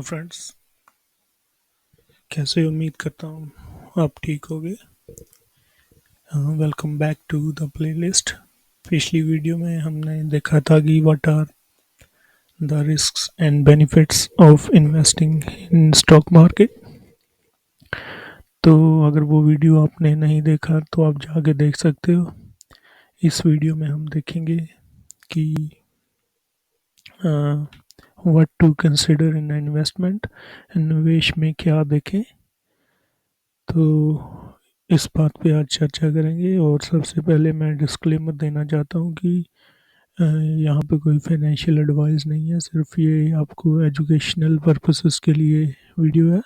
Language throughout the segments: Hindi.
फ्रेंड्स, कैसे उम्मीद करता हूँ आप ठीक होगे। Welcome back to the playlist. पिछली वीडियो में हमने देखा था कि what are the risks and benefits of investing in stock market. तो अगर वो वीडियो आपने नहीं देखा तो आप जाके देख सकते हो। इस वीडियो में हम देखेंगे कि what to consider in investment, निवेश में क्या देखें। तो इस बात पे आज चर्चा करेंगे। और सबसे पहले मैं डिस्क्लेमर देना चाहता हूँ कि यहाँ पे कोई फाइनेंशियल एडवाइस नहीं है, सिर्फ ये आपको एजुकेशनल पर्पसेस के लिए वीडियो है।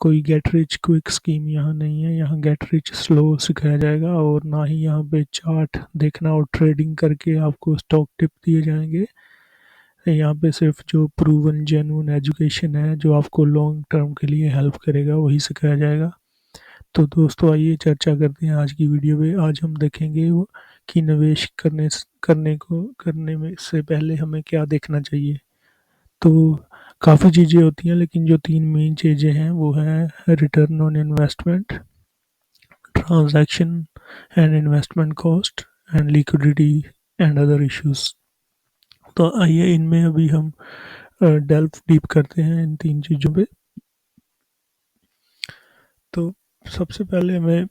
कोई गेट रिच क्विक स्कीम यहाँ नहीं है। यहाँ गेट रिच स्लो सिखाया जाएगा और ना ही यहाँ पे चार्ट देखना और ट्रेडिंग करके आपको स्टॉक टिप दिए जाएंगे। यहाँ पे सिर्फ जो प्रूवन जेन्युइन एजुकेशन है, जो आपको लॉन्ग टर्म के लिए हेल्प करेगा, वही सिखाया जाएगा। तो दोस्तों, आइए चर्चा करते हैं आज की वीडियो में। आज हम देखेंगे कि निवेश करने में से पहले हमें क्या देखना चाहिए। तो काफ़ी चीज़ें होती हैं, लेकिन जो तीन मेन चीज़ें हैं वो है return on investment, transaction and investment cost and liquidity and other issues. तो आइए इनमें अभी हम डेल्व डीप करते हैं इन तीन चीज़ों पे। तो सबसे पहले हमें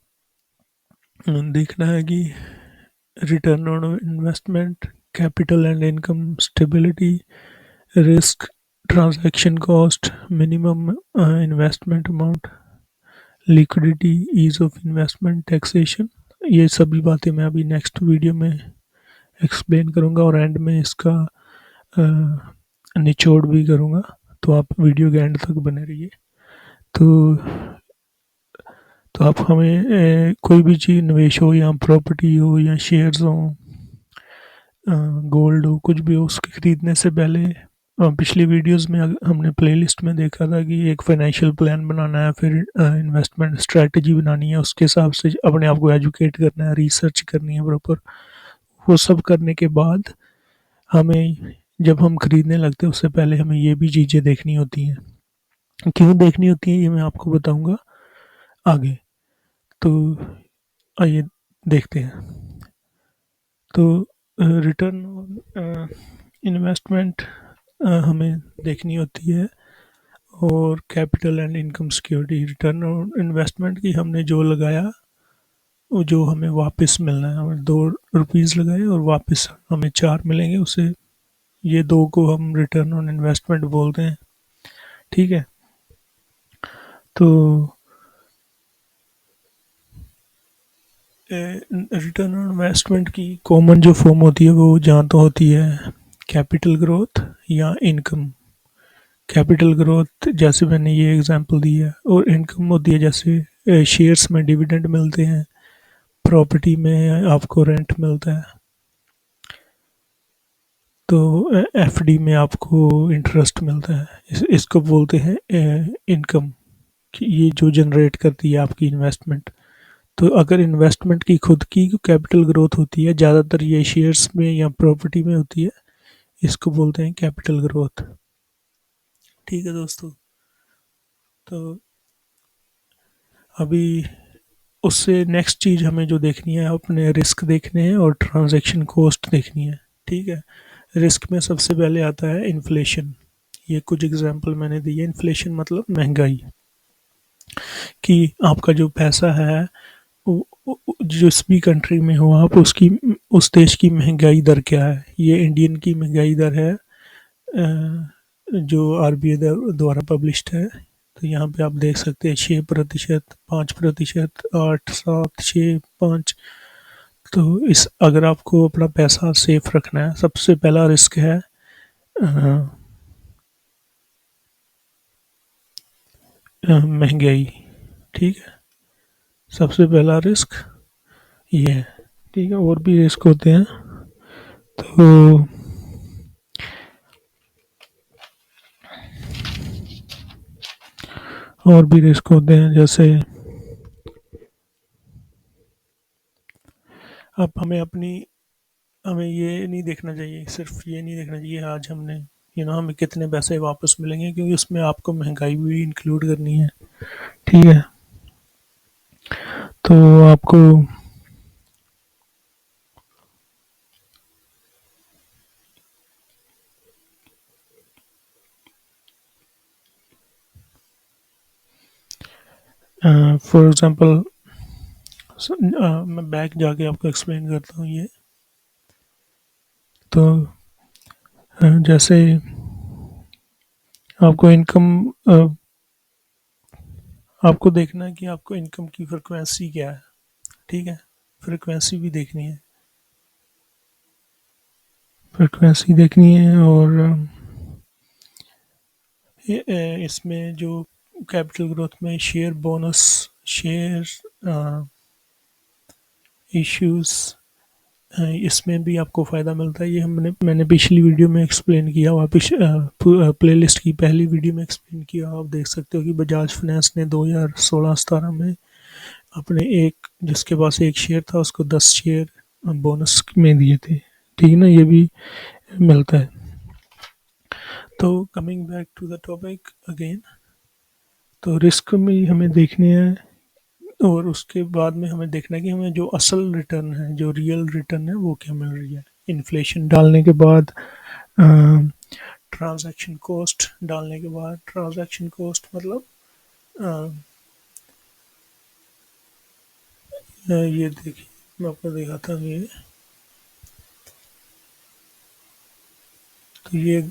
देखना है कि return on investment, capital and income stability, risk, transaction cost, minimum investment amount, liquidity, ease of investment, taxation. ये सभी बातें मैं अभी नेक्स्ट वीडियो में एक्सप्लेन करूँगा और एंड में इसका निचोड़ भी करूँगा। तो आप वीडियो के एंड तक बने रहिए। तो आप हमें कोई भी चीज़, निवेश हो या प्रॉपर्टी हो या शेयर्स हो, गोल्ड हो, कुछ भी हो, उसके ख़रीदने से पहले पिछली वीडियोस में हमने प्लेलिस्ट में देखा था कि एक फाइनेंशियल प्लान बनाना है, फिर इन्वेस्टमेंट स्ट्रेटजी बनानी है, उसके हिसाब से अपने आप को एजुकेट करना है, रिसर्च करनी है प्रॉपर। वो सब करने के बाद हमें, जब हम खरीदने लगते हैं उससे पहले हमें ये भी चीज़ें देखनी होती हैं। क्यों देखनी होती हैं ये मैं आपको बताऊंगा आगे। तो आइए देखते हैं। तो रिटर्न ऑन इन्वेस्टमेंट हमें देखनी होती है, और capital and income security. Return on investment की हमने जो लगाया वो जो हमें वापस मिलना है। हमें 2 रुपीज़ लगाए और वापस हमें 4 मिलेंगे, उसे, ये दो को हम रिटर्न ऑन इन्वेस्टमेंट बोलते हैं। ठीक है। तो रिटर्न ऑन इन्वेस्टमेंट की कॉमन जो फॉर्म होती है वो जहाँ तो होती है कैपिटल ग्रोथ या इनकम। कैपिटल ग्रोथ जैसे मैंने ये एग्जांपल दी है, और इनकम होती है जैसे शेयर्स में डिविडेंड मिलते हैं, प्रॉपर्टी में आपको रेंट मिलता है, तो एफडी में आपको इंटरेस्ट मिलता है। इसको बोलते हैं इनकम, कि ये जो जनरेट करती है आपकी इन्वेस्टमेंट। तो अगर इन्वेस्टमेंट की खुद की कैपिटल ग्रोथ होती है, ज़्यादातर ये शेयर्स में या प्रॉपर्टी में होती है, इसको बोलते हैं कैपिटल ग्रोथ। ठीक है दोस्तों। तो अभी उससे नेक्स्ट चीज़ हमें जो देखनी है, अपने रिस्क देखने हैं और ट्रांजैक्शन कॉस्ट देखनी है। ठीक है। रिस्क में सबसे पहले आता है इन्फ्लेशन। ये कुछ एग्जांपल मैंने दिए। इन्फ्लेशन मतलब महंगाई, कि आपका जो पैसा है जिस भी कंट्री में हो आप, उसकी, उस देश की महंगाई दर क्या है। ये इंडियन की महंगाई दर है जो आरबीआई द्वारा पब्लिश्ड है। तो यहाँ पे आप देख सकते हैं 6%, 5%, 8, 7, 6, 5। तो इस, अगर आपको अपना पैसा सेफ रखना है, सबसे पहला रिस्क है महंगाई। ठीक है। सबसे पहला रिस्क ये है। ठीक है। और भी रिस्क होते हैं। तो और भी रिस्क होते हैं, जैसे अब हमें ये नहीं देखना चाहिए, सिर्फ ये नहीं देखना चाहिए आज हमने हमें कितने पैसे वापस मिलेंगे, क्योंकि उसमें आपको महंगाई भी इंक्लूड करनी है। ठीक है, तो आपको फॉर एग्जांपल मैं बैक जाके आपको एक्सप्लेन करता हूँ ये। तो जैसे आपको इनकम, आपको देखना है कि आपको इनकम की फ्रिक्वेंसी क्या है। ठीक है, फ्रिक्वेंसी भी देखनी है, फ्रिक्वेंसी देखनी है। और इसमें जो कैपिटल ग्रोथ में शेयर बोनस, शेयर इश्यूज, इसमें भी आपको फ़ायदा मिलता है। ये मैंने पिछली वीडियो में एक्सप्लेन किया हुआ, प्लेलिस्ट की पहली वीडियो में एक्सप्लेन किया। आप देख सकते हो कि बजाज फाइनेंस ने 2016-17 में अपने एक, जिसके पास एक शेयर था, उसको 10 शेयर बोनस में दिए थे। ठीक है ना, ये भी मिलता है। तो coming back to the topic again, तो रिस्क में हमें देखने हैं, और उसके बाद में हमें देखना है कि हमें जो असल रिटर्न है, जो रियल रिटर्न है, वो क्या मिल रही है। इन्फ्लेशन डालने के बाद, ट्रांजैक्शन कॉस्ट डालने के बाद, ट्रांजैक्शन कॉस्ट मतलब ये देखिए, मैं आपको दिखाता हूँ ये। तो ये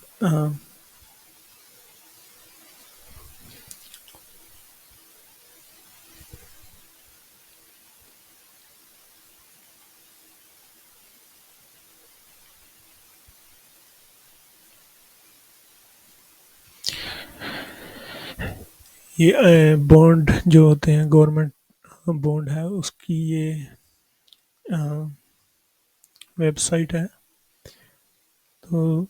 बॉन्ड जो होते हैं, गवर्नमेंट बॉन्ड है, उसकी ये वेबसाइट है। तो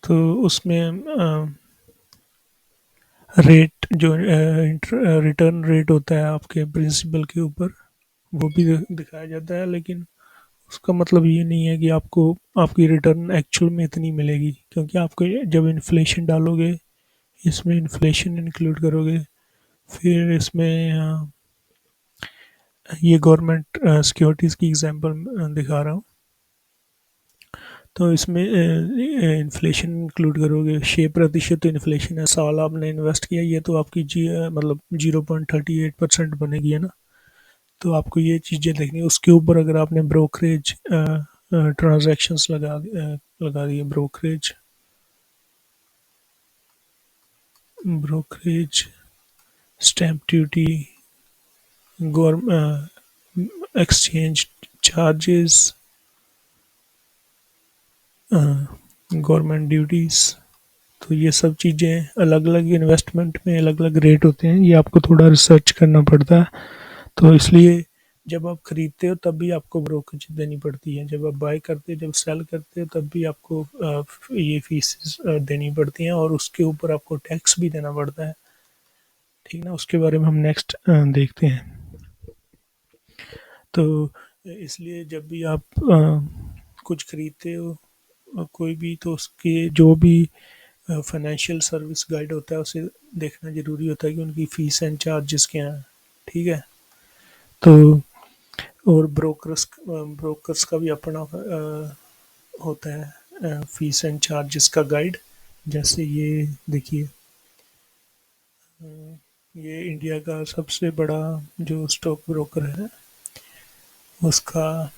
तो उसमें रेट, जो रिटर्न रेट होता है आपके प्रिंसिपल के ऊपर, वो भी दिखाया जाता है। लेकिन उसका मतलब ये नहीं है कि आपको आपकी रिटर्न एक्चुअल में इतनी मिलेगी, क्योंकि आपको जब इन्फ्लेशन डालोगे, इसमें इन्फ्लेशन इंक्लूड करोगे, फिर इसमें ये गवर्नमेंट सिक्योरिटीज़ की एग्जांपल दिखा रहा हूँ। तो इसमें इन्फ्लेशन इंक्लूड करोगे, 6% तो इन्फ्लेशन है, साल आपने इन्वेस्ट किया, ये तो आपकी मतलब 0.38% बनेगी, है ना। तो आपको ये चीज़ें देखनी है। उसके ऊपर अगर आपने ब्रोकरेज ट्रांजैक्शंस लगा दिए, brokerage, stamp duty, government exchange charges, government duties, तो ये सब चीज़ें अलग अलग इन्वेस्टमेंट में अलग अलग रेट होते हैं। ये आपको थोड़ा रिसर्च करना पड़ता है। तो इसलिए जब आप खरीदते हो तब भी आपको ब्रोकरेज देनी पड़ती है, जब आप बाय करते हो, जब सेल करते हो, तब भी आपको ये फीस देनी पड़ती हैं, और उसके ऊपर आपको टैक्स भी देना पड़ता है। ठीक ना, उसके बारे में हम नेक्स्ट देखते हैं। तो इसलिए जब भी आप कुछ खरीदते हो, कोई भी, तो उसके जो भी फाइनेंशियल सर्विस गाइड होता है, उसे देखना ज़रूरी होता है कि उनकी फ़ीस एंड चार्जेस क्या हैं। ठीक है, तो और ब्रोकर्स का भी अपना होता है फ़ीस एंड चार्जेस का गाइड। जैसे ये देखिए, ये इंडिया का सबसे बड़ा जो स्टॉक ब्रोकर है, उसका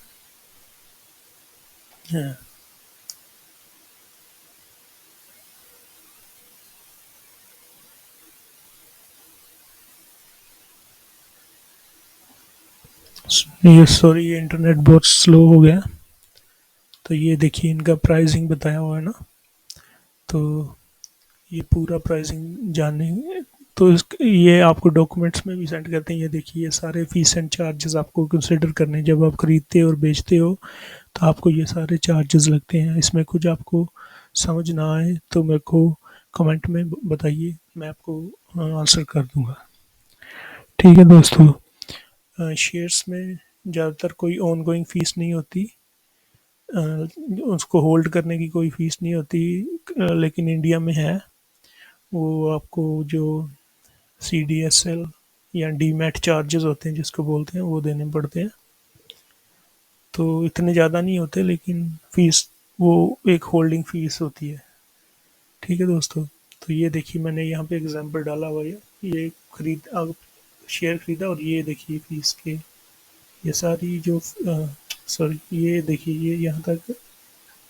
ये सॉरी, ये इंटरनेट बहुत स्लो हो गया। तो ये देखिए इनका प्राइसिंग बताया हुआ है ना, तो ये पूरा प्राइसिंग जानने, तो ये आपको डॉक्यूमेंट्स में भी सेंड करते हैं। ये देखिए ये सारे फीस एंड चार्जेस आपको कंसिडर करने हैं। जब आप खरीदते और बेचते हो तो आपको ये सारे चार्जेस लगते हैं। इसमें कुछ आपको समझ ना आए तो मेरे को कमेंट में बताइए, मैं आपको आंसर कर दूंगा। ठीक है दोस्तों, शेयर्स में ज़्यादातर कोई ऑन गोइंग फ़ीस नहीं होती, अ, उसको होल्ड करने की कोई फ़ीस नहीं होती, लेकिन इंडिया में है। वो आपको जो सी डी एस एल या डीमैट चार्जेस होते हैं जिसको बोलते हैं, वो देने पड़ते हैं। तो इतने ज़्यादा नहीं होते, लेकिन फ़ीस वो एक होल्डिंग फ़ीस होती है। ठीक है दोस्तों, तो ये देखिए मैंने यहाँ पे एग्जांपल डाला हुआ है। ये खरीद आप शेयर खरीदा और ये देखिए फ़ीस के ये सारी जो सॉरी, ये देखिए ये यहाँ तक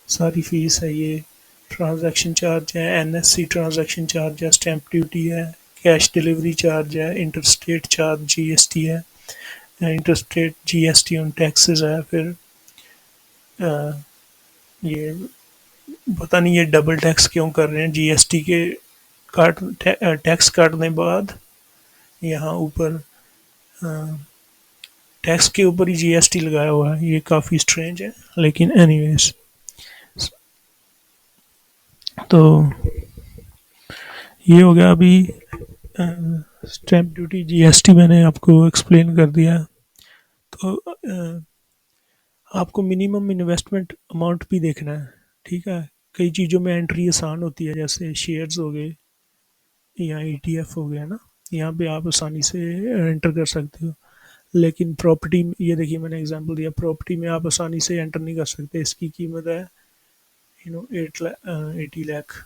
सारी फ़ीस है। ये ट्रांजैक्शन चार्ज है, एनएससी ट्रांजैक्शन चार्ज है, स्टैंप ड्यूटी है, कैश डिलीवरी चार्ज है, इंटरस्टेट चार्ज जीएसटी है, इंटरस्टेट जीएसटी ऑन टैक्सेस है। फिर अ, ये पता नहीं ये डबल टैक्स क्यों कर रहे हैं, जीएसटी के काट टैक्स काटने बाद यहाँ ऊपर टैक्स के ऊपर ही जीएसटी लगाया हुआ है। ये काफ़ी स्ट्रेंज है, लेकिन एनीवेज। तो ये हो गया अभी स्टैम्प ड्यूटी जीएसटी मैंने आपको एक्सप्लेन कर दिया। तो आपको मिनिमम इन्वेस्टमेंट अमाउंट भी देखना है। ठीक है, कई चीज़ों में एंट्री आसान होती है, जैसे शेयर्स हो गए या ईटीएफ हो गया ना, यहाँ पे आप आसानी से एंटर कर सकते हो। लेकिन प्रॉपर्टी, ये देखिए मैंने एग्जांपल दिया, प्रॉपर्टी में आप आसानी से एंटर नहीं कर सकते। इसकी कीमत है 80 लाख।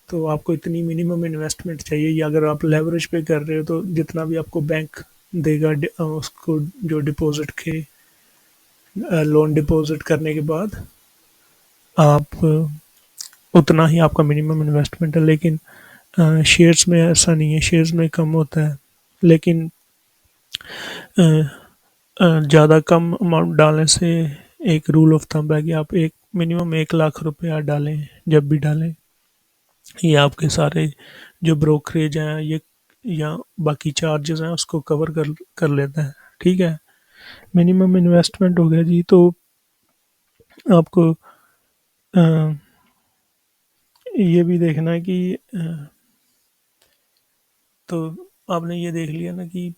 तो आपको इतनी मिनिमम इन्वेस्टमेंट चाहिए, या अगर आप लेवरेज पे कर रहे हो तो जितना भी आपको बैंक देगा उसको जो डिपॉजिट के लोन डिपॉजिट करने के बाद आप उतना ही आपका मिनिमम इन्वेस्टमेंट है। लेकिन शेयर्स में ऐसा नहीं है, शेयर्स में कम होता है। लेकिन ज़्यादा कम अमाउंट डालने से एक रूल ऑफ थंब है कि आप एक मिनिमम 1 लाख रुपया डालें जब भी डालें। ये आपके सारे जो ब्रोकरेज हैं ये या बाकी चार्जेस हैं उसको कवर कर लेता है। ठीक है, मिनिमम इन्वेस्टमेंट हो गया जी। तो आपको अ, ये भी देखना है कि तो आपने ये देख लिया ना कि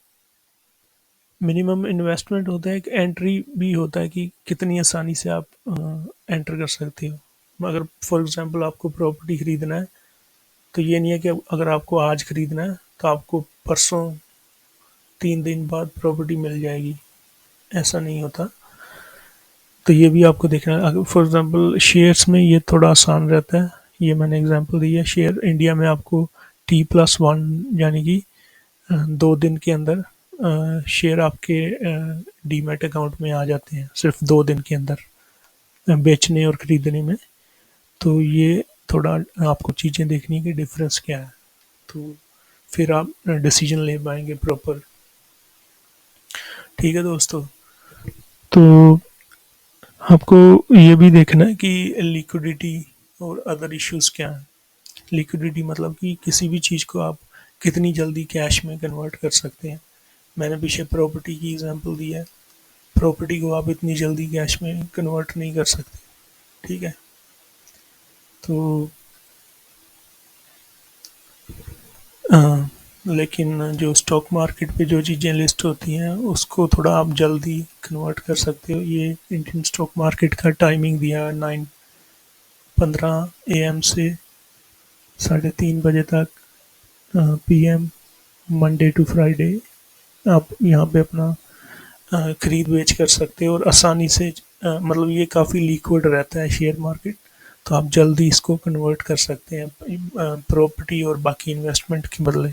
मिनिमम इन्वेस्टमेंट होता है, एक एंट्री भी होता है कि कितनी आसानी से आप एंटर कर सकते हो। अगर फॉर एग्जांपल आपको प्रॉपर्टी खरीदना है, तो ये नहीं है कि अगर आपको आज खरीदना है तो आपको परसों 3 दिन बाद प्रॉपर्टी मिल जाएगी, ऐसा नहीं होता। तो ये भी आपको देखना है। अगर फॉर एग्जांपल शेयर्स में ये थोड़ा आसान रहता है। ये मैंने एग्जांपल दी है, शेयर इंडिया में आपको T+1 यानी कि 2 दिन के अंदर शेयर आपके डीमैट अकाउंट में आ जाते हैं, सिर्फ 2 दिन के अंदर बेचने और खरीदने में। तो ये थोड़ा आपको चीज़ें देखनी है कि डिफरेंस क्या है, तो फिर आप डिसीजन ले पाएंगे प्रॉपर। ठीक है दोस्तों, तो आपको ये भी देखना है कि लिक्विडिटी और अदर इश्यूज क्या हैं। लिक्विडिटी मतलब कि किसी भी चीज़ को आप कितनी जल्दी कैश में कन्वर्ट कर सकते हैं। मैंने पीछे प्रॉपर्टी की एग्जांपल दी है, प्रॉपर्टी को आप इतनी जल्दी कैश में कन्वर्ट नहीं कर सकते। ठीक है, तो अ, लेकिन जो स्टॉक मार्केट पे जो चीज़ें लिस्ट होती हैं उसको थोड़ा आप जल्दी कन्वर्ट कर सकते हो। ये इंडियन स्टॉक मार्केट का टाइमिंग दिया है 9:15 AM से 3:30 बजे तक PM, मंडे टू फ्राइडे। आप यहाँ पे अपना खरीद बेच कर सकते हो और आसानी से मतलब ये काफ़ी लिक्विड रहता है शेयर मार्केट, तो आप जल्दी इसको कन्वर्ट कर सकते हैं प्रॉपर्टी और बाकी इन्वेस्टमेंट के बदले।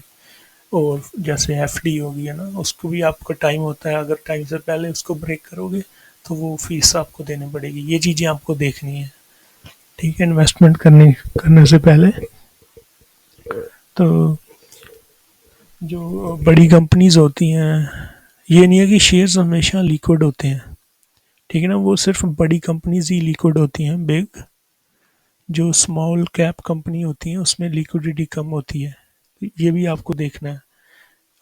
और जैसे एफडी होगी है ना, उसको भी आपका टाइम होता है, अगर टाइम से पहले उसको ब्रेक करोगे तो वो फीस आपको देनी पड़ेगी। ये चीज़ें आपको देखनी है, ठीक है, इन्वेस्टमेंट करने से पहले। तो जो बड़ी कंपनीज होती हैं ये नहीं है कि शेयर्स हमेशा लिक्विड होते हैं, ठीक है ना, वो सिर्फ बड़ी कंपनीज ही लिक्विड होती हैं। बिग जो स्मॉल कैप कंपनी होती हैं उसमें लिक्विडिटी कम होती है, ये भी आपको देखना है।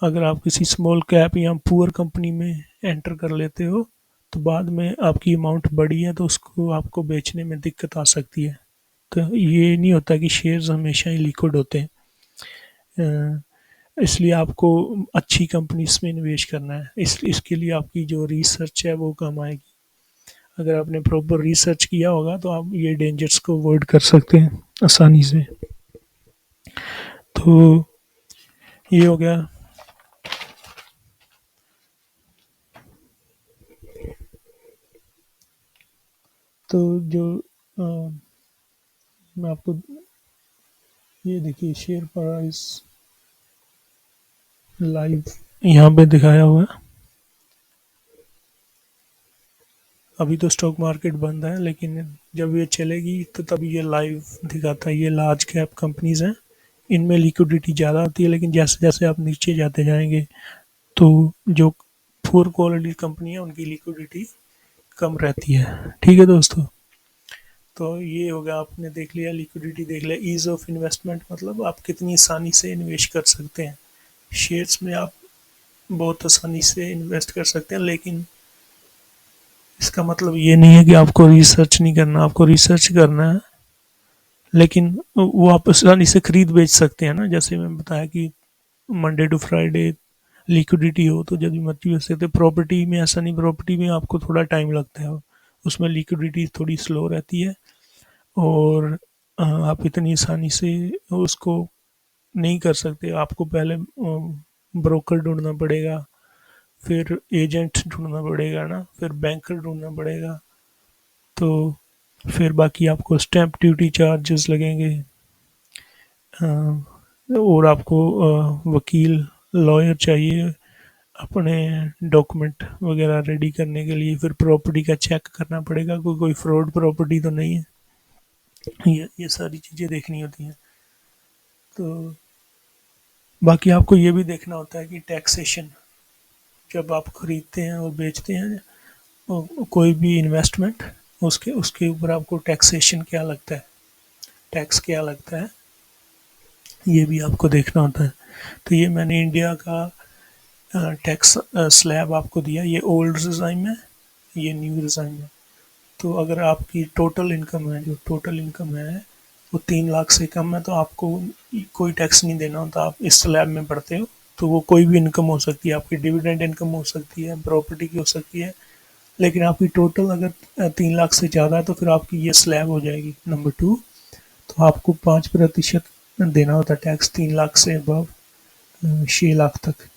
अगर आप किसी स्मॉल कैप या पुअर कंपनी में एंटर कर लेते हो तो बाद में आपकी अमाउंट बड़ी है तो उसको आपको बेचने में दिक्कत आ सकती है। तो ये नहीं होता कि शेयर्स हमेशा ही लिक्विड होते हैं। इसलिए आपको अच्छी कंपनीज में निवेश करना है। इसके लिए आपकी जो रिसर्च है वो काम आएगी। अगर आपने प्रॉपर रिसर्च किया होगा तो आप ये डेंजर्स को अवॉइड कर सकते हैं आसानी से। तो ये हो गया। तो जो अ, मैं आपको ये देखिए शेयर प्राइस लाइव यहाँ पे दिखाया हुआ है। अभी तो स्टॉक मार्केट बंद है लेकिन जब ये चलेगी तो तभी ये लाइव दिखाता है। ये लार्ज कैप कंपनीज हैं, इनमें लिक्विडिटी ज़्यादा होती है, लेकिन जैसे जैसे आप नीचे जाते जाएंगे तो जो पुअर क्वालिटी कंपनी है उनकी लिक्विडिटी कम रहती है। ठीक है दोस्तों, तो ये हो गया, आपने देख लिया लिक्विडिटी, देख लिया ईज ऑफ इन्वेस्टमेंट, मतलब आप कितनी आसानी से इन्वेस्ट कर सकते हैं। शेयर्स में आप बहुत आसानी से इन्वेस्ट कर सकते हैं, लेकिन इसका मतलब ये नहीं है कि आपको रिसर्च नहीं करना, आपको रिसर्च करना है। लेकिन वो आप आसानी से खरीद बेच सकते हैं ना, जैसे मैं बताया कि मंडे टू फ्राइडे लिक्विडिटी हो तो जब भी मर्जी बेच सकते। प्रॉपर्टी में ऐसा नहीं, प्रॉपर्टी में आपको थोड़ा टाइम लगता है, उसमें लिक्विडिटी थोड़ी स्लो रहती है और आप इतनी आसानी से उसको नहीं कर सकते। आपको पहले ब्रोकर ढूंढना पड़ेगा, फिर एजेंट ढूंढना पड़ेगा ना, फिर बैंकर ढूंढना पड़ेगा। तो फिर बाकी आपको स्टैंप ड्यूटी चार्जेस लगेंगे। और आपको वकील लॉयर चाहिए अपने डॉक्यूमेंट वगैरह रेडी करने के लिए। फिर प्रॉपर्टी का चेक करना पड़ेगा कोई फ्रॉड प्रॉपर्टी तो नहीं है। ये सारी चीज़ें देखनी होती हैं। तो बाकी आपको ये भी देखना होता है कि टैक्सेशन, जब आप खरीदते हैं और बेचते हैं कोई भी इन्वेस्टमेंट, उसके उसके ऊपर आपको टैक्सेशन क्या लगता है, टैक्स क्या लगता है, ये भी आपको देखना होता है। तो ये मैंने इंडिया का टैक्स स्लैब आपको दिया। ये ओल्ड डिज़ाइन है, ये न्यू डिज़ाइन है। तो अगर आपकी टोटल इनकम है, जो टोटल इनकम है वो 3 लाख से कम है तो आपको कोई टैक्स नहीं देना होता। आप इस स्लैब में पढ़ते हो तो वो कोई भी इनकम हो सकती है, आपकी डिविडेंड इनकम हो सकती है, प्रॉपर्टी की हो सकती है। लेकिन आपकी टोटल अगर 3 लाख से ज़्यादा है तो फिर आपकी ये स्लैब हो जाएगी नंबर 2। तो आपको 5% देना होता है टैक्स, 3 लाख से अबव 6 लाख तक।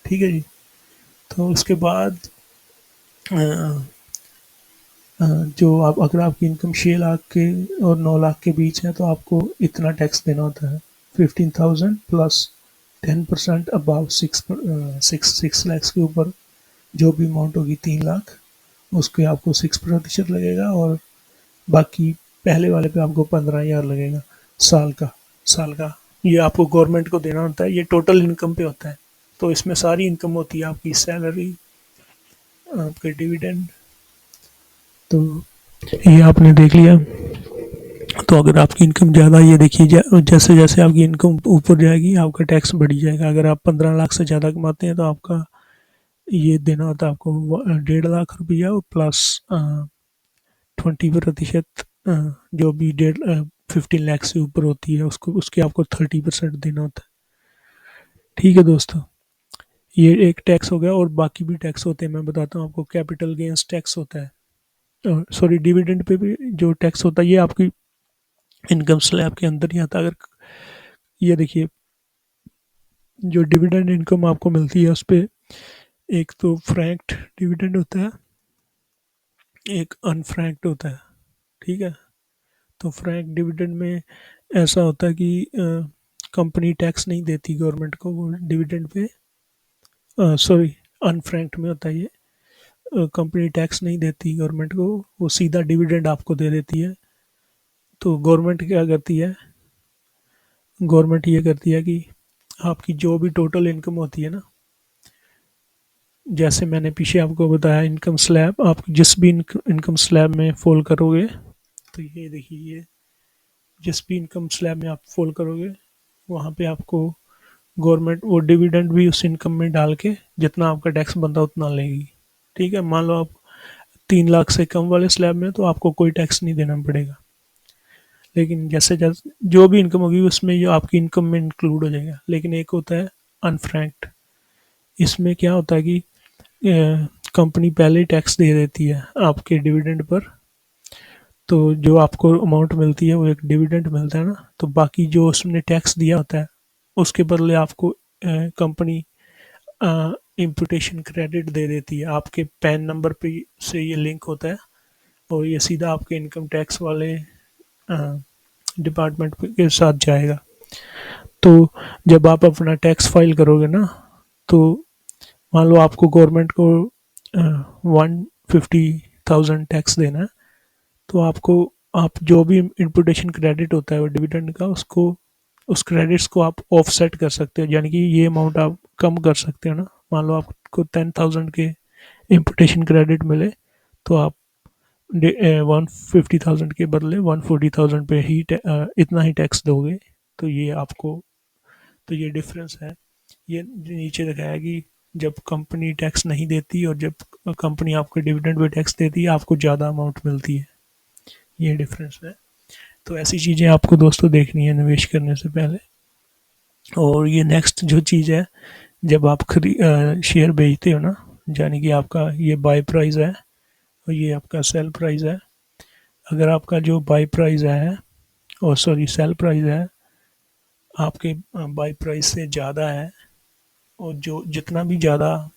ठीक है जी। तो उसके बाद अ, जो आप, अगर आपकी इनकम 6 लाख के और 9 लाख के बीच है तो आपको इतना टैक्स देना होता है, 15,000 प्लस 10% अबाव सिक्स लैक्स के ऊपर जो भी अमाउंट होगी 3 लाख, उसके आपको 6% लगेगा। और बाकी पहले वाले पे आपको 15,000 लगेगा साल का। ये आपको गवर्नमेंट को देना होता है, ये टोटल इनकम पे होता है। तो इसमें सारी इनकम होती है, आपकी सैलरी, आपके डिविडेंड। तो ये आपने देख लिया। तो अगर आपकी इनकम ज़्यादा, ये देखिए जैसे जैसे आपकी इनकम ऊपर जाएगी आपका टैक्स बढ़ी जाएगा। अगर आप 15 लाख से ज़्यादा कमाते हैं तो आपका ये देना होता है आपको 1.5 लाख रुपया प्लस 20%। जो भी 15 लाख से ऊपर होती है उसको, उसके आपको 30% देना होता है। ठीक है दोस्तों, ये एक टैक्स हो गया। और बाकी भी टैक्स होते हैं, मैं बताता हूँ आपको। कैपिटल गेंस टैक्स होता है, सॉरी डिविडेंड पे भी जो टैक्स होता है ये आपकी इनकम स्लैब के अंदर ही आता है। अगर ये देखिए, जो डिविडेंड इनकम आपको मिलती है उस पर एक तो फ्रैंक्ड डिविडेंड होता है, एक अनफ्रैंक्ड होता है। ठीक है। तो फ्रैंक डिविडेंड में ऐसा होता है कि कंपनी टैक्स नहीं देती गवर्नमेंट को वो डिविडेंड पे। सॉरी, अनफ्रैंक्ड में होता है ये, कंपनी टैक्स नहीं देती गवर्नमेंट को, वो सीधा डिविडेंड आपको दे देती है। तो गवर्नमेंट क्या करती है, गवर्नमेंट ये करती है कि आपकी जो भी टोटल इनकम होती है ना, जैसे मैंने पीछे आपको बताया इनकम स्लैब, आप जिस भी इनकम स्लैब में फॉल करोगे, तो ये देखिए, ये जिस भी इनकम स्लैब में आप फॉल करोगे वहाँ पे आपको गवर्नमेंट वो डिविडेंड भी उस इनकम में डाल के जितना आपका टैक्स बनता है उतना लेगी। ठीक है, मान लो आप 3 लाख से कम वाले स्लैब में, तो आपको कोई टैक्स नहीं देना पड़ेगा। लेकिन जैसे जैसे जो भी इनकम होगी उसमें ये आपकी इनकम में इंक्लूड हो जाएगा। लेकिन एक होता है अनफ्रैंक्ड। इसमें क्या होता है कि कंपनी पहले टैक्स दे देती है आपके डिविडेंड पर। तो जो आपको अमाउंट मिलती है वो एक डिविडेंड मिलता है ना, तो बाकी जो उसने टैक्स दिया होता है उसके बदले आपको कंपनी इम्पुटेशन क्रेडिट दे देती है। आपके पैन नंबर पे से ये लिंक होता है और ये सीधा आपके इनकम टैक्स वाले डिपार्टमेंट के साथ जाएगा। तो जब आप अपना टैक्स फाइल करोगे ना, तो मान लो आपको गवर्नमेंट को 150,000 टैक्स देना है, तो आपको आप जो भी इम्पुटेशन क्रेडिट होता है वो डिविडेंड का, उसको उस क्रेडिट्स को आप ऑफसेट कर सकते हो, यानी कि ये अमाउंट आप कम कर सकते हो ना। मान लो आपको 10,000 के इम्पुटेशन क्रेडिट मिले, तो आप 150,000 के बदले 140,000 पे ही इतना ही टैक्स दोगे। तो ये आपको, तो ये डिफरेंस है। ये नीचे दिखाया कि जब कंपनी टैक्स नहीं देती और जब कंपनी आपको डिविडेंड पे टैक्स देती है आपको ज़्यादा अमाउंट मिलती है। ये डिफरेंस है। तो ऐसी चीज़ें आपको दोस्तों देखनी है निवेश करने से पहले। और ये नेक्स्ट जो चीज़ है, जब आप शेयर बेचते हो ना, यानी कि आपका ये बाय प्राइस है और ये आपका सेल प्राइस है। अगर आपका जो बाय प्राइस है, और सॉरी सेल प्राइस है, आपके बाय प्राइस से ज़्यादा है, और जो जितना भी ज़्यादा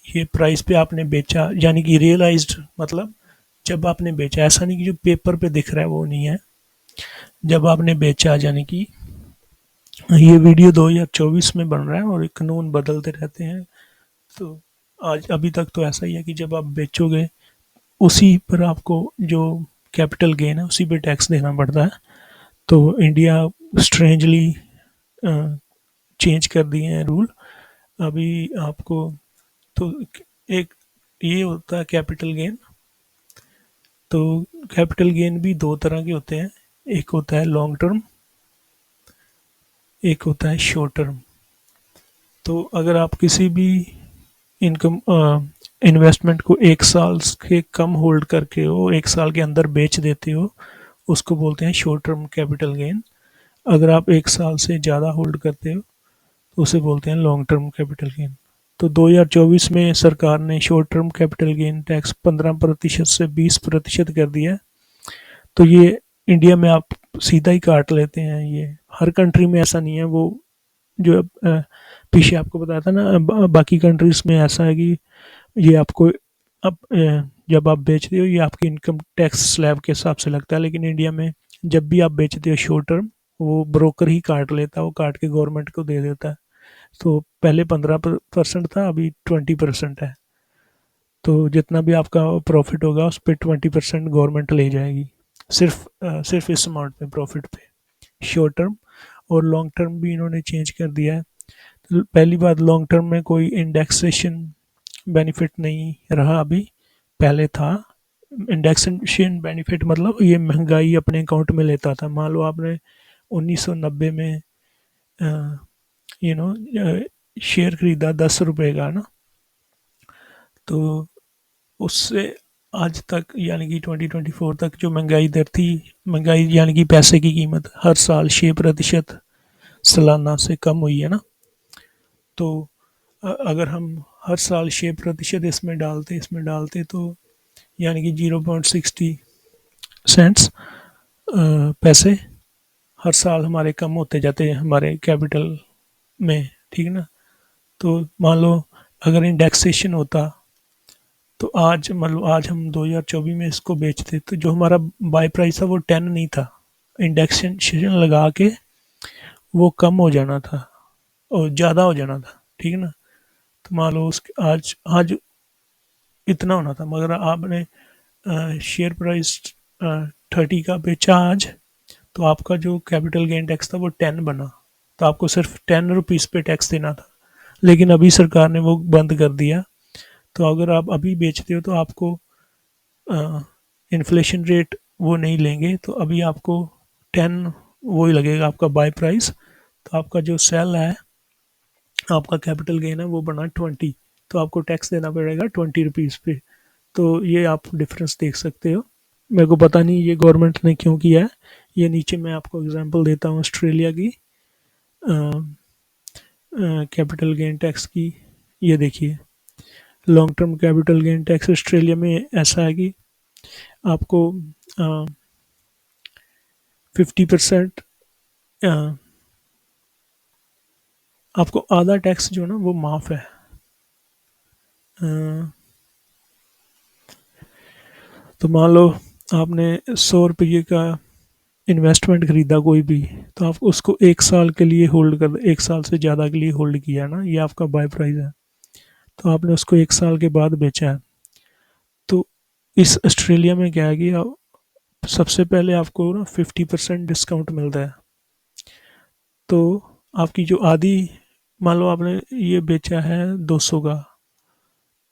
ये प्राइस पे आपने बेचा, यानी कि रियलाइज्ड मतलब जब आपने बेचा, ऐसा नहीं कि जो पेपर पे दिख रहा है वो नहीं है। जब आपने बेचा, यानी कि ये वीडियो 2024 में बन रहा है और कानून बदलते रहते हैं। तो आज अभी तक तो ऐसा ही है कि जब आप बेचोगे उसी पर आपको जो कैपिटल गेन है उसी पे टैक्स देना पड़ता है। तो इंडिया स्ट्रेंजली चेंज कर दिए हैं रूल अभी आपको। तो एक ये होता है कैपिटल गेन। तो कैपिटल गेन भी दो तरह के होते हैं, एक होता है लॉन्ग टर्म, एक होता है शॉर्ट टर्म। तो अगर आप किसी भी इनकम इन्वेस्टमेंट को 1 साल के कम होल्ड करके हो, 1 साल के अंदर बेच देते हो, उसको बोलते हैं शॉर्ट टर्म कैपिटल गेन। अगर आप 1 साल से ज़्यादा होल्ड करते हो तो उसे बोलते हैं लॉन्ग टर्म कैपिटल गेन। तो 2024 में सरकार ने short term capital gain tax 15% से 20% कर दिया है। तो ये इंडिया में आप सीधा ही काट लेते हैं। ये हर कंट्री में ऐसा नहीं है। वो जो पीछे आपको बताया था ना, बाकी कंट्रीज में ऐसा है कि ये आपको अब जब आप बेचते हो ये आपकी इनकम टैक्स स्लैब के हिसाब से लगता है। लेकिन इंडिया में जब भी आप बेचते हो शॉर्ट टर्म, वो ब्रोकर ही काट लेता है, वो काट के गवर्नमेंट को दे देता है। तो पहले 15% था, अभी 20% है। तो जितना भी आपका प्रॉफिट होगा उस पर 20% गवर्नमेंट ले जाएगी, सिर्फ इस अमाउंट पे प्रॉफिट पे। शॉर्ट टर्म और लॉन्ग टर्म भी इन्होंने चेंज कर दिया है। तो पहली बात, लॉन्ग टर्म में कोई इंडेक्सेशन बेनिफिट नहीं रहा अभी, पहले था। इंडेक्सेशन बेनिफिट मतलब ये महंगाई अपने अकाउंट में लेता था। मान लो आपने 1990 में यू नो शेयर खरीदा 10 रुपए का ना, तो उससे आज तक यानी कि 2024 तक जो महंगाई दर थी, महंगाई यानी कि पैसे की कीमत हर साल 6% सालाना से कम हुई है ना। तो अगर हम हर साल 6% इसमें डालते तो यानी कि 0.60 सेंट्स पैसे हर साल हमारे कम होते जाते हैं हमारे कैपिटल में। ठीक ना। तो मान लो अगर इंडेक्सेशन होता, तो आज मतलब आज हम 2024 में इसको बेचते तो जो हमारा बाय प्राइस था वो 10 नहीं था, इंडेक्सेशन लगा के वो कम हो जाना था और ज़्यादा हो जाना था। ठीक है ना। तो मान लो उस आज आज इतना होना था, मगर आपने शेयर प्राइस 30 का बेचा आज, तो आपका जो कैपिटल गेन टैक्स था वो 10 बना। तो आपको सिर्फ 10 रुपीज़ पे टैक्स देना था। लेकिन अभी सरकार ने वो बंद कर दिया। तो अगर आप अभी बेचते हो तो आपको इन्फ्लेशन रेट वो नहीं लेंगे, तो अभी आपको 10 वही लगेगा आपका बाय प्राइस। तो आपका जो सेल है, आपका कैपिटल गेन है वो बना 20, तो आपको टैक्स देना पड़ेगा 20 रुपीज़ पे। तो ये आप डिफरेंस देख सकते हो। मेरे को पता नहीं ये गवर्नमेंट ने क्यों किया है। ये नीचे मैं आपको एग्जांपल देता हूँ ऑस्ट्रेलिया की कैपिटल गेन टैक्स की। ये देखिए, long term capital gain tax Australia में ऐसा है कि आपको 50%, आपको आधा टैक्स जो है ना वो माफ़ है। अ, तो मान लो आपने 100 रुपये का इन्वेस्टमेंट खरीदा कोई भी, तो आप उसको 1 साल के लिए होल्ड कर, 1 साल से ज़्यादा के लिए होल्ड किया ना, ये आपका बाय प्राइस है। तो आपने उसको 1 साल के बाद बेचा है। तो इस ऑस्ट्रेलिया में क्या है कि सबसे पहले आपको ना 50% डिस्काउंट मिलता है। तो आपकी जो आधी, मान लो आपने ये बेचा है 200 का,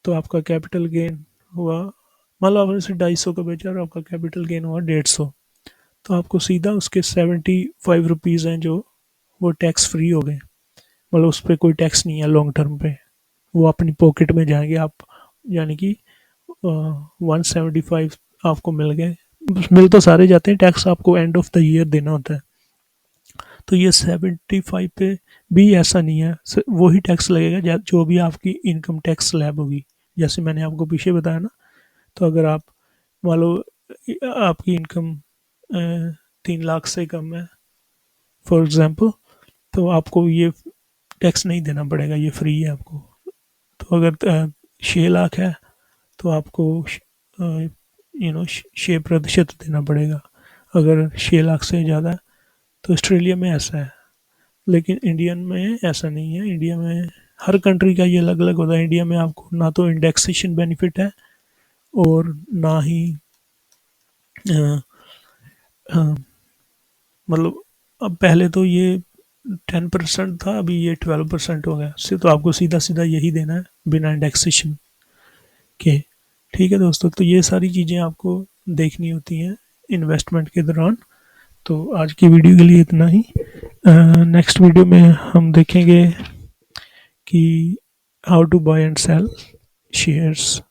तो आपका कैपिटल गेन हुआ, मान लो आपने सिर्फ 250 का बेचा और आपका कैपिटल गेन हुआ 150, तो आपको सीधा उसके 75 रुपीज़ हैं जो वो टैक्स फ्री हो गए। मतलब उस पर कोई टैक्स नहीं है लॉन्ग टर्म पे, वो अपनी पॉकेट में जाएंगे आप, यानी कि 175 आपको मिल गए। मिल तो सारे जाते हैं, टैक्स आपको एंड ऑफ द ईयर देना होता है। तो ये 75 पे भी ऐसा नहीं है, वही टैक्स लगेगा जो भी आपकी इनकम टैक्स स्लैब होगी। जैसे मैंने आपको पीछे बताया ना, तो अगर आप मान लो आपकी इनकम 3 लाख से कम है फॉर एग्ज़ाम्पल, तो आपको ये टैक्स नहीं देना पड़ेगा, ये फ्री है आपको। तो अगर 6 लाख है तो आपको 6% देना पड़ेगा, अगर 6 लाख से ज़्यादा है। तो ऑस्ट्रेलिया में ऐसा है, लेकिन इंडियन में ऐसा नहीं है। इंडिया में हर कंट्री का ये अलग अलग होता है। इंडिया में आपको ना तो इंडेक्सेशन बेनिफिट है और ना ही अ, अ, मतलब अब पहले तो ये 10% था, अभी ये 12% हो गया से, तो आपको सीधा सीधा यही देना है बिना इंडेक्सेशन के। ठीक है दोस्तों, तो ये सारी चीज़ें आपको देखनी होती हैं इन्वेस्टमेंट के दौरान। तो आज की वीडियो के लिए इतना ही। नेक्स्ट वीडियो में हम देखेंगे कि how to buy and sell shares.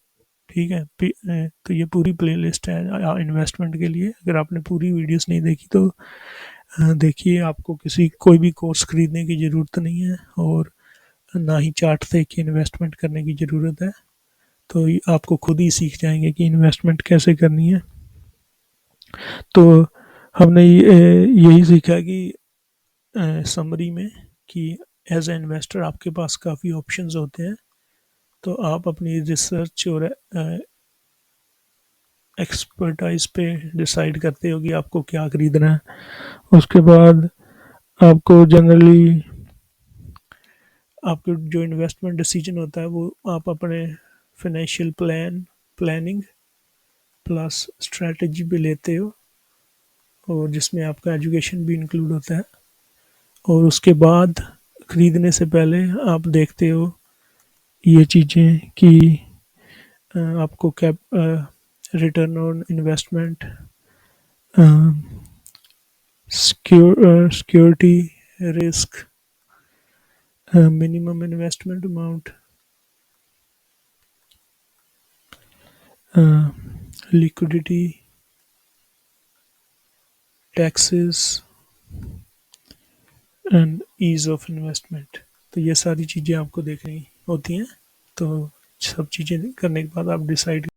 ठीक है, तो ये पूरी प्लेलिस्ट है इन्वेस्टमेंट के लिए। अगर आपने पूरी वीडियोस नहीं देखी तो देखिए, आपको किसी कोई भी कोर्स खरीदने की ज़रूरत नहीं है और ना ही चार्ट देख के इन्वेस्टमेंट करने की ज़रूरत है। तो आपको खुद ही सीख जाएंगे कि इन्वेस्टमेंट कैसे करनी है। तो हमने यही सीखा कि समरी में कि एज ए इन्वेस्टर आपके पास काफ़ी ऑप्शंस होते हैं। तो आप अपनी रिसर्च और एक्सपर्टाइज पे डिसाइड करते हो कि आपको क्या खरीदना है। उसके बाद आपको जनरली आपके जो इन्वेस्टमेंट डिसीजन होता है वो आप अपने फाइनेंशियल प्लानिंग प्लस स्ट्रेटजी भी लेते हो, और जिसमें आपका एजुकेशन भी इंक्लूड होता है। और उसके बाद ख़रीदने से पहले आप देखते हो ये चीज़ें कि आपको cap return on investment, security risk, minimum investment amount, liquidity, taxes and ease of investment. तो ये सारी चीज़ें आपको देखनी होती हैं। तो सब चीज़ें करने के बाद आप डिसाइड